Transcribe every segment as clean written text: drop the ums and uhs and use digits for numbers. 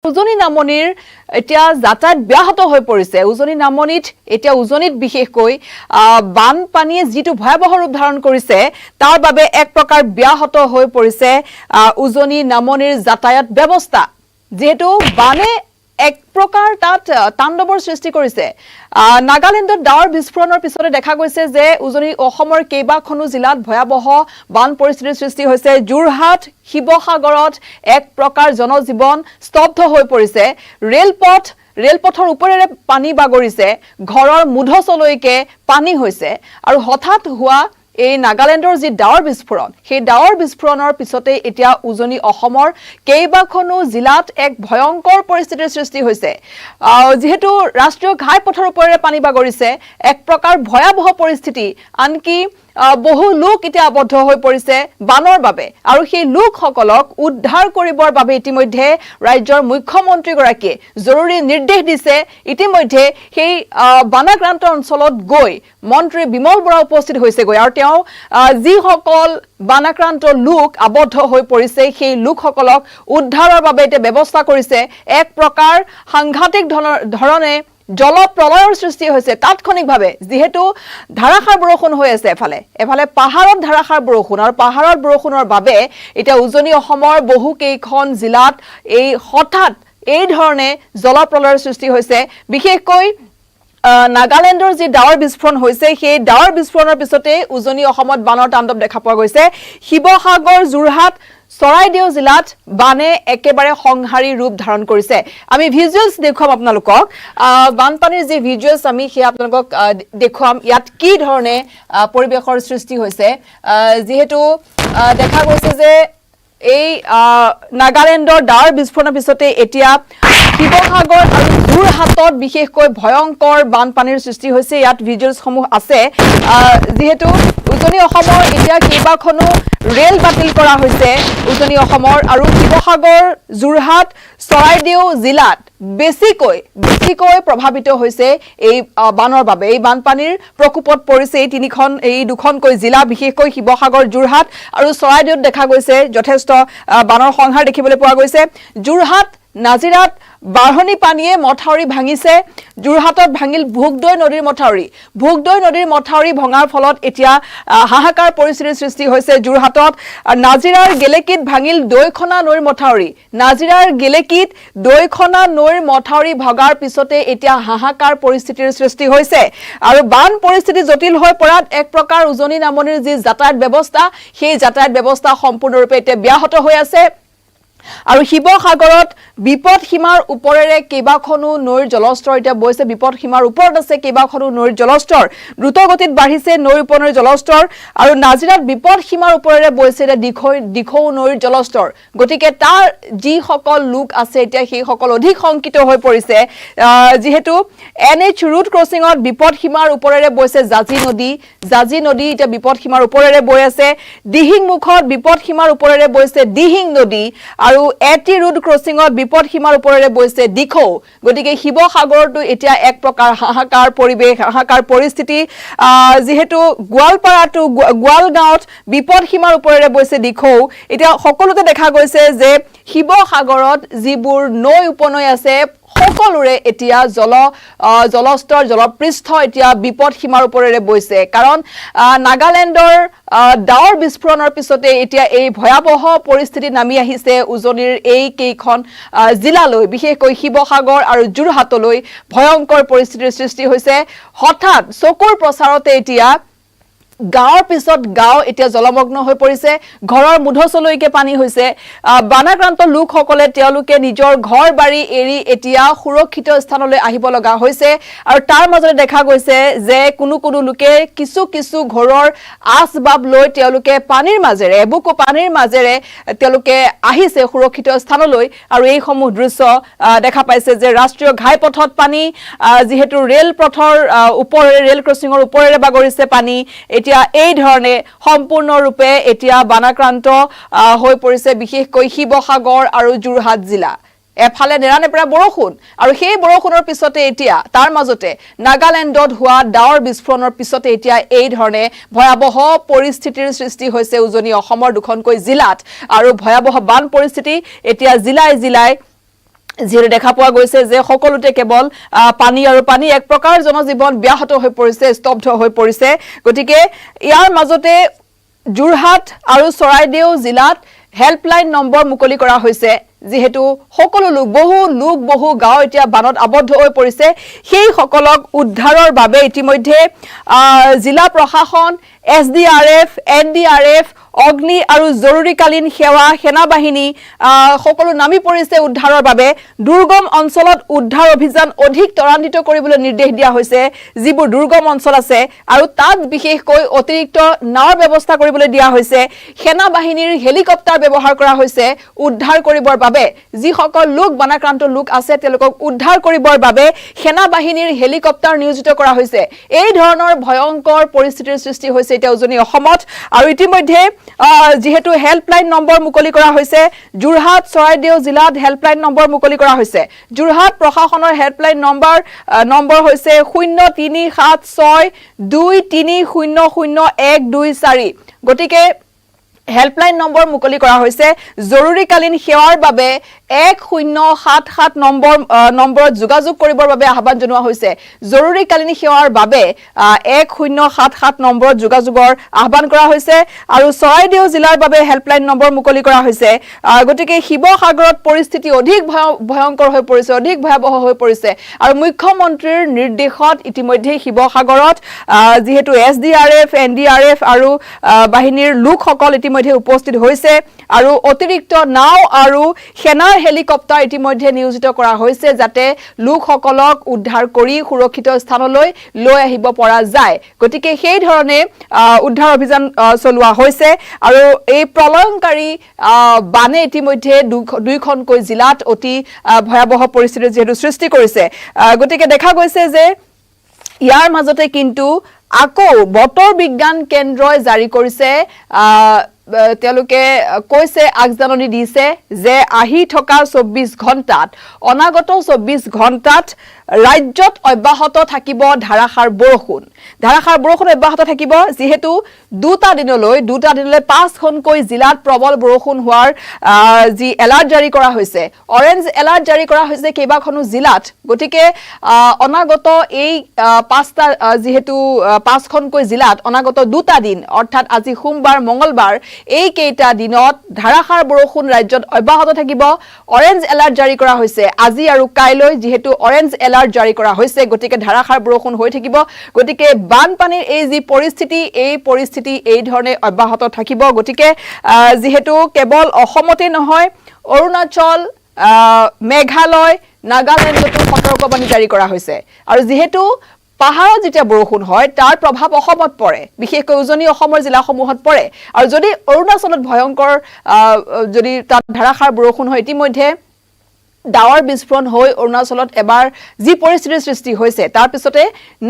উজনি নামনিৰ এতিয়া যাতায়াত ব্যাহত হৈ পৰিছে। উজনি নামনিত এতিয়া উজনিত বিশেষকৈ বানপানীয়ে যিটো ভয়াবহ ৰূপ ধাৰণ কৰিছে তাৰ বাবে এক প্ৰকাৰ ব্যাহত হৈ পৰিছে উজনি নামনিৰ যাতায়াত ব্যৱস্থা। যেহেতু বানে এক প্ৰকাৰ তাত তাণ্ডৱৰ সৃষ্টি কৰিছে। নাগালেণ্ডত ডাৱৰ বিস্ফোৰণৰ পিছতে দেখা গৈছে যে উজনি অসমৰ কেইবাখনো জিলাত ভয়াবহ বান পৰিস্থিতিৰ সৃষ্টি হৈছে। যোৰহাট শিৱসাগৰত এক প্ৰকাৰ জনজীৱন স্তব্ধ হৈ পৰিছে। ৰেলপথৰ ওপৰেৰে পানী বাগৰিছে, ঘৰৰ মুধচলৈকে পানী হৈছে আৰু হঠাৎ হোৱা এই নাগালেণ্ডৰ যি ডাৱৰ বিস্ফোৰণ, সেই ডাৱৰ বিস্ফোৰণৰ পিছতে এতিয়া উজনি অসমৰ কেইবাখনো জিলাত এক ভয়ংকৰ পৰিস্থিতিৰ সৃষ্টি হৈছে। যেহেতু ৰাষ্ট্ৰীয় ঘাইপথৰ ওপৰেৰে পানী বাগৰিছে, এক প্ৰকাৰ ভয়াবহ পৰিস্থিতি। আনকি বহু লোক এতিয়া আবদ্ধ হৈ পৰিছে বানৰ বাবে আৰু সেই লোকসকলক উদ্ধাৰ কৰিবৰ বাবে ইতিমধ্যে ৰাজ্যৰ মুখ্যমন্ত্ৰীগৰাকীয়ে জৰুৰী নিৰ্দেশ দিছে। ইতিমধ্যে সেই বানাক্ৰান্ত অঞ্চলত গৈ মন্ত্ৰী বিমল বৰা উপস্থিত হৈছেগৈ আৰু তেওঁ যিসকল বানাক্ৰান্ত লোক আবদ্ধ হৈ পৰিছে সেই লোকসকলক উদ্ধাৰৰ বাবে এতিয়া ব্যৱস্থা কৰিছে। এক প্ৰকাৰ সাংঘাতিক ধৰণে জলপ্ৰলয়ৰ সৃষ্টি হৈছে তাৎক্ষণিকভাৱে। যেহেতু ধাৰাসাৰ বৰষুণ হৈ আছে, এফালে পাহাৰত ধাৰাসাৰ বৰষুণ আৰু পাহাৰৰ বৰষুণৰ বাবে এতিয়া উজনি অসমৰ বহু কেইখন জিলাত হঠাৎ এই ধৰণে জলপ্ৰলয়ৰ সৃষ্টি হৈছে। বিশেষকৈ নাগালেণ্ডৰ যি ডাৱৰ বিস্ফোৰণ হৈছে সেই ডাৱৰ বিস্ফোৰণৰ পিছতে উজনি অসমত বানৰ তাণ্ডৱ দেখা পোৱা গৈছে। শিৱসাগৰ, যোৰহাট, চৰাইদেউ জিলাত বানে একেবাৰে সংহাৰী ৰূপ ধাৰণ কৰিছে। আমি ভিজুৱেলছ দেখুৱাম আপোনালোকক, বানপানীৰ যি ভিজুৱেলছ আমি সেয়া আপোনালোকক দেখুৱাম। ইয়াত কি ধৰণে পৰিৱেশৰ সৃষ্টি হৈছে। যিহেতু দেখা গৈছে যে এই নাগালেণ্ডৰ ডাৱৰ বিস্ফোৰণৰ পিছতে এতিয়া শিৱসাগৰ আৰু যোৰহাটত বিশেষকৈ ভয়ংকৰ বানপানীৰ সৃষ্টি হৈছে। ইয়াত ভিজুৱেলছসমূহ আছে। যিহেতু উজনি অসমৰ এতিয়া কেইবাখনো ৰেল বাতিল কৰা হৈছে উজনি অসমৰ আৰু শিৱসাগৰ, যোৰহাট, চৰাইদেউ জিলাত বেছিকৈ প্ৰভাৱিত হৈছে এই বানৰ বাবে। এই বানপানীৰ প্ৰকোপত পৰিছে এই দুখনকৈ জিলা, বিশেষকৈ শিৱসাগৰ, যোৰহাট আৰু চৰাইদেউত দেখা গৈছে যথেষ্ট বানৰ সংহাৰ দেখিবলৈ পোৱা গৈছে। যোৰহাট, নাজিৰাত বাঢ়নি পানীয়ে মথাউৰি ভাঙিছে। যোৰহাটত ভাঙিল ভোগদৈ নদীৰ মথাউৰি ভঙাৰ ফলত এতিয়া হাহাকাৰ পৰিস্থিতিৰ সৃষ্টি হৈছে যোৰহাটত। নাজিৰাৰ গেলেকীত ভাঙিল দৈখনা নৈৰ মথাউৰি ভগাৰ পিছতে এতিয়া হাহাকাৰ পৰিস্থিতিৰ সৃষ্টি হৈছে আৰু বান পৰিস্থিতি জটিল হৈ পৰাত এক প্ৰকাৰ উজনি নামনিৰ যি যাতায়াত ব্যৱস্থা সেই যাতায়াত ব্যৱস্থা সম্পূৰ্ণৰূপে এতিয়া ব্যাহত হৈ আছে। আৰু শিৱসাগৰত বিপদ সীমাৰ ওপৰেৰে কেইবাখনো নৈৰ জলস্তৰ এতিয়া বৈছে। বিপদ সীমাৰ ওপৰত আছে কেইবাখনো নৈৰ জলস্তৰ, দ্ৰুতগতিত বাঢ়িছে নৈৰ উপনৈৰ জলস্তৰ। আৰু নাজিৰাত বিপদ সীমাৰ ওপৰেৰে বৈছে এতিয়া দিখৌ নৈৰ জলস্তৰ। গতিকে তাৰ যিসকল লোক আছে এতিয়া সেইসকল অধিক শংকিত হৈ পৰিছে। যিহেতু NH ৰোড ক্ৰচিঙত বিপদ সীমাৰ ওপৰেৰে বৈছে জাজি নদী এতিয়া বিপদ সীমাৰ ওপৰেৰে বৈ আছে। দিহিং মুখত বিপদ সীমাৰ ওপৰেৰে বৈছে দিহিং নদী আৰু AT ৰোড ক্ৰচিঙত বিপদ সীমাৰ ওপৰেৰে বৈছে দিখৌ। গতিকে শিৱসাগৰতো এতিয়া এক প্ৰকাৰ হাহাকাৰ পৰিৱেশ, হাহাকাৰ পৰিস্থিতি। যিহেতু গোৱালগাঁৱত বিপদ সীমাৰ ওপৰেৰে বৈছে দিখৌ। এতিয়া সকলোতে দেখা গৈছে যে শিৱসাগৰত যিবোৰ নৈ উপনৈ আছে সকলোৰে এতিয়া জলস্তৰ জলপৃষ্ঠ এতিয়া বিপদ সীমাৰ ওপৰেৰে বৈছে। কাৰণ নাগালেণ্ডৰ ডাৱৰ বিস্ফোৰণৰ পিছতে এতিয়া এই ভয়াবহ পৰিস্থিতি নামি আহিছে উজনিৰ এই কেইখন জিলালৈ, বিশেষকৈ শিৱসাগৰ আৰু যোৰহাটলৈ ভয়ংকৰ পৰিস্থিতিৰ সৃষ্টি হৈছে। হঠাৎ চকুৰ প্ৰচাৰতে এতিয়া গাঁৱৰ পিছত গাঁও এতিয়া জলমগ্ন হৈ পৰিছে, ঘৰৰ মুধচলৈকে পানী হৈছে। বানাক্ৰান্ত লোকসকলে তেওঁলোকে নিজৰ ঘৰ বাৰী এৰি এতিয়া সুৰক্ষিত স্থানলৈ আহিব লগা হৈছে আৰু তাৰ মাজতে দেখা গৈছে যে কোনো লোকে কিছু ঘৰৰ আচবাব লৈ তেওঁলোকে এবুকু পানীৰ মাজেৰে তেওঁলোকে আহিছে সুৰক্ষিত স্থানলৈ। আৰু এইসমূহ দৃশ্য দেখা পাইছে যে ৰাষ্ট্ৰীয় ঘাইপথত পানী, যিহেতু ৰেলপথৰ ওপৰেৰে ৰেল ক্ৰচিঙৰ ওপৰেৰে বাগৰিছে পানী। এতিয়া এই ধৰণে সম্পূৰ্ণৰূপে এতিয়া বানাক্ৰান্ত হৈ পৰিছে বিশেষকৈ শিৱসাগৰ আৰু যোৰহাট জিলা। এফালে নেৰানেপেৰা বৰষুণ আৰু সেই বৰষুণৰ পিছতে এতিয়া তাৰ মাজতে নাগালেণ্ডত হোৱা ডাৱৰ বিস্ফোৰণৰ পিছতে এতিয়া এই ধৰণে ভয়াবহ পৰিস্থিতিৰ সৃষ্টি হৈছে উজনি অসমৰ দুখনকৈ জিলাত আৰু ভয়াবহ বান পৰিস্থিতি এতিয়া জিলাই যিহেতু দেখা পোৱা গৈছে যে সকলোতে কেৱল পানী আৰু পানী এক প্ৰকাৰ জনজীৱন ব্যাহত হৈ পৰিছে স্তব্ধ হৈ পৰিছে গতিকে ইয়াৰ মাজতে যোৰহাট আৰু চৰাইদেউ জিলাত হেল্পলাইন নম্বৰ মুকলি কৰা হৈছে যেহেতু সকলো বহু গাঁও এতিয়া বানত আবদ্ধ হৈ পৰিছে সেই সকলক উদ্ধাৰৰ বাবে ইতিমধ্যে জিলা প্ৰশাসন SDRF NDRF অগ্নি আৰু জৰুৰীকালীন সেৱা সেনা বাহিনী সকলো নামি পৰিছে উদ্ধাৰৰ বাবে দুৰ্গম অঞ্চলত উদ্ধাৰ অভিযান অধিক ত্বৰান্বিত কৰিবলৈ নিৰ্দেশ দিয়া হৈছে যিবোৰ দুৰ্গম অঞ্চল আছে আৰু তাত বিশেষকৈ অতিৰিক্ত নাৱৰ ব্যৱস্থা কৰিবলৈ দিয়া হৈছে সেনা বাহিনীৰ হেলিকপ্টাৰ ব্যৱহাৰ কৰা হৈছে উদ্ধাৰ কৰিবৰ বাবে যি সকল লোক বানাক্ৰান্ত লোক আছে তেওঁলোকক উদ্ধাৰ কৰিবৰ বাবে সেনা বাহিনীৰ হেলিকপ্টাৰ নিয়োজিত কৰা হৈছে এই ধৰণৰ ভয়ংকৰ পৰিস্থিতিৰ সৃষ্টি হৈছে এতিয়া উজনি অসমত আৰু ইতিমধ্যে যেহেতু হেল্পলাইন নম্বৰ মুকলি কৰা হৈছে যোৰহাট চৰাইদেউ জিলাত হেল্পলাইন নম্বৰ মুকলি কৰা হৈছে যোৰহাট প্ৰশাসনৰ হেল্পলাইন নম্বৰ হৈছে 037623000124 গতিকে হেল্পলাইন নম্বৰ মুকলি কৰা হৈছে জৰুৰীকালীন সেৱাৰ বাবে 1077 নম্বৰত যোগাযোগ কৰিবৰ বাবে আহ্বান জনোৱা হৈছে জৰুৰীকালীন সেৱাৰ বাবে 1077 নম্বৰত যোগাযোগৰ আহ্বান কৰা হৈছে আৰু চৰাইদেউ জিলাৰ বাবে হেল্পলাইন নম্বৰ মুকলি কৰা হৈছে গতিকে শিৱসাগৰত পৰিস্থিতি অধিক ভয়ংকৰ হৈ পৰিছে অধিক ভয়াবহ হৈ পৰিছে আৰু মুখ্যমন্ত্ৰীৰ নিৰ্দেশত ইতিমধ্যে শিৱসাগৰত যেহেতু SDRF NDRF আৰু বাহিনীৰ লোকসকল ইতিমধ্যে উপস্থিত হৈছে আৰু অতিৰিক্ত নাও আৰু সেনাৰ হেলিকপ্টাৰ ইতিমধ্যে নিয়োজিত কৰা হৈছে যাতে লোকসকলক উদ্ধাৰ কৰি সুৰক্ষিত স্থানলৈ লৈ আহিব পৰা যায় গতিকে সেই ধৰণে উদ্ধাৰ অভিযান চলোৱা হৈছে আৰু এই প্ৰলয়ংকাৰী বানে ইতিমধ্যে দুইখনকৈ জিলাত অতি ভয়াবহ পৰিস্থিতি যেহেতু সৃষ্টি কৰিছে গতিকে দেখা গৈছে যে ইয়াৰ মাজতে কিন্তু আকৌ বতৰ বিজ্ঞান কেন্দ্ৰই জাৰি কৰিছে তেওঁলোকে কৈছে আগজাননী দিছে যে আহি থকা 24 ঘণ্টাত অনাগত 24 ঘণ্টাত ৰাজ্যত অব্যাহত থাকিব ধাৰাসাৰ বৰষুণ অব্যাহত থাকিব যেহেতু দুটা দিনলৈ 5খনকৈ জিলাত প্ৰবল বৰষুণ হোৱাৰ যি এলাৰ্ট জাৰি কৰা হৈছে অৰেঞ্জ এলাৰ্ট জাৰি কৰা হৈছে কেইবাখনো জিলাত গতিকে অনাগত এই পাঁচটা যেহেতু 5খনকৈ জিলাত অনাগত দুটা দিন অৰ্থাৎ আজি সোমবাৰ মঙ্গলবাৰ এই কেইটা দিনত ধাৰাসাৰ বৰষুণ ৰাজ্যত অব্যাহত থাকিব অৰেঞ্জ এলাৰ্ট জাৰি কৰা হৈছে আজি আৰু কাইলৈ যেহেতু অৰেঞ্জ এলাৰ্ট জাৰি কৰা হৈছে গতিকে ধাৰাসাৰ বৰষুণ হৈ থাকিব গতিকে বানপানীৰ এই যি পৰিস্থিতি এই ধৰণে অব্যাহত থাকিব গতিকে যেহেতু কেৱল অসমতে নহয় অৰুণাচল মেঘালয় নাগালেণ্ডতো সতৰ্কবাণী জাৰি কৰা হৈছে আৰু যেহেতু পাহাৰত যেতিয়া বৰষুণ হয় তাৰ প্ৰভাৱ অসমত পৰে বিশেষকৈ উজনি অসমৰ জিলাসমূহত পৰে আৰু যদি অৰুণাচলত ভয়ংকৰ যদি তাত ধাৰাসাৰ বৰষুণ হয় ইতিমধ্যে ডাৱৰ বিস্ফোৰণ হৈ অৰুণাচলত এবাৰ যি পৰিস্থিতিৰ সৃষ্টি হৈছে তাৰ পিছতে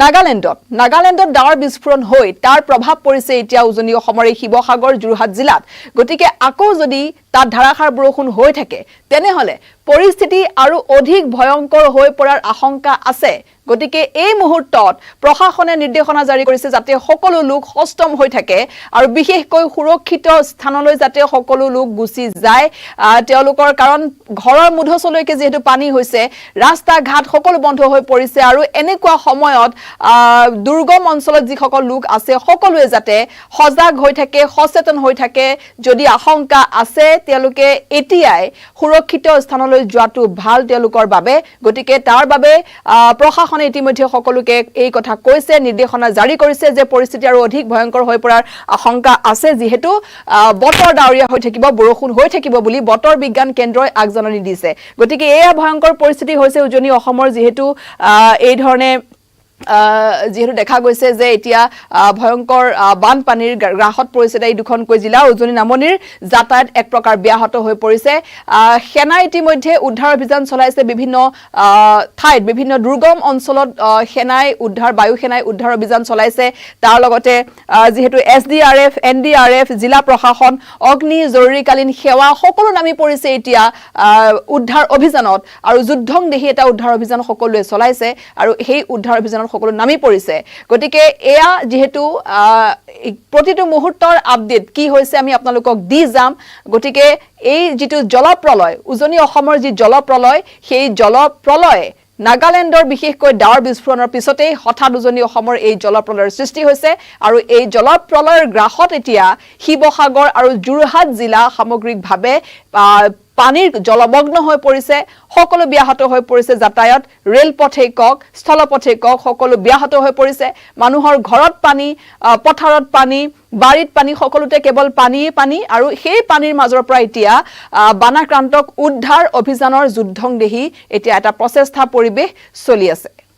নাগালেণ্ডত ডাৱৰ বিস্ফোৰণ হৈ তাৰ প্ৰভাৱ পৰিছে এতিয়া উজনি অসমৰ এই শিৱসাগৰ যোৰহাট জিলাত গতিকে আকৌ যদি তাত ধাৰাসাৰ বৰষুণ হৈ থাকে তেনেহলে পৰিস্থিতি আৰু অধিক ভয়ংকৰ হৈ পৰাৰ আশংকা আছে গতিকে এই মুহূৰ্তত প্ৰশাসনে নিৰ্দেশনা জাৰি কৰিছে যাতে সকলো লোক সষ্টম হৈ থাকে আৰু বিশেষকৈ সুৰক্ষিত স্থানলৈ যাতে সকলো লোক গুচি যায় তেওঁলোকৰ কাৰণ ঘৰৰ মুধচলৈকে যেহেতু পানী হৈছে ৰাস্তা ঘাট সকলো বন্ধ হৈ পৰিছে আৰু এনেকুৱা সময়ত দুৰ্গম অঞ্চলত যি সকল লোক আছে সকলোৱে যাতে সজাগ হৈ থাকে সচেতন হৈ থাকে যদি আশংকা আছে তেওঁলোকে এতিয়াই সুৰক্ষিত স্থানলৈ যোৱাটো ভাল তেওঁলোকৰ বাবে গতিকে তাৰ বাবে প্ৰশাসন ইতিমধ্যে সকলোকে এই কথা কৈছে নিৰ্দেশনা জাৰি কৰিছে যে পৰিস্থিতি আৰু অধিক ভয়ংকৰ হৈ পৰাৰ আশংকা আছে যেহেতু বতৰ ডাৱৰীয়া হৈ থাকিব বৰষুণ হৈ থাকিব বুলি বতৰ বিজ্ঞান কেন্দ্ৰই আগজাননী দিছে গতিকে এয়া ভয়ংকৰ পৰিস্থিতি হৈছে উজনি অসমৰ যেহেতু এই ধৰণে যেহেতু দেখা গৈছে যে এতিয়া ভয়ংকৰ বানপানীৰ গ্ৰাহত পৰিছে এই দুখনকৈ জিলা উজনি নামনিৰ যাতায়াত এক প্ৰকাৰ ব্যাহত হৈ পৰিছে সেনা ইতিমধ্যে উদ্ধাৰ অভিযান চলাইছে বিভিন্ন ঠাইত বিভিন্ন দুৰ্গম অঞ্চলত সেনাই উদ্ধাৰ বায়ু সেনাই উদ্ধাৰ অভিযান চলাইছে তাৰ লগতে যেহেতু SDRF NDRF জিলা প্ৰশাসন অগ্নি জৰুৰীকালীন সেৱা সকলো নামি পৰিছে এতিয়া উদ্ধাৰ অভিযানত আৰু যুদ্ধং দেহি এটা উদ্ধাৰ অভিযান সকলোৱে চলাইছে আৰু সেই উদ্ধাৰ অভিযানত সকলো নামি পৰিছে গতিকে এয়া যেহেতু প্ৰতিটো মুহূৰ্তৰ আপডেট কি হৈছে আমি আপোনালোকক দি যাম গতিকে এই যেটো জলপ্ৰলয় উজনি অসমৰ যি জলপ্ৰলয় সেই জলপ্ৰলয় নাগালেণ্ডৰ বিশেষকৈ ডাৱৰ বিস্ফোৰণৰ পিছতেই হঠাৎ উজনি অসমৰ এই জলপ্ৰলয়ৰ সৃষ্টি হৈছে আৰু এই জলপ্ৰলয়ৰ গ্ৰাসত এতিয়া শিৱসাগৰ আৰু যোৰহাট জিলা সামগ্ৰিকভাৱে পানীৰ জলমগ্ন হৈ পৰিছে সকলো ব্যাহত হৈ পৰিছে যাতায়াত ৰেলপথে কক স্থলপথে কক সকলো ব্যাহত হৈ পৰিছে মানুহৰ ঘৰত পানী পথাৰত পানী বাৰীত পানী সকলোতে কেৱল পানী আৰু সেই পানীৰ মাজৰ পৰা এতিয়া বানাক্ৰান্তক উদ্ধাৰ অভিযানৰ যুদ্ধং দেহি এতিয়া এটা প্ৰচেষ্টা পৰিবেশ চলি আছে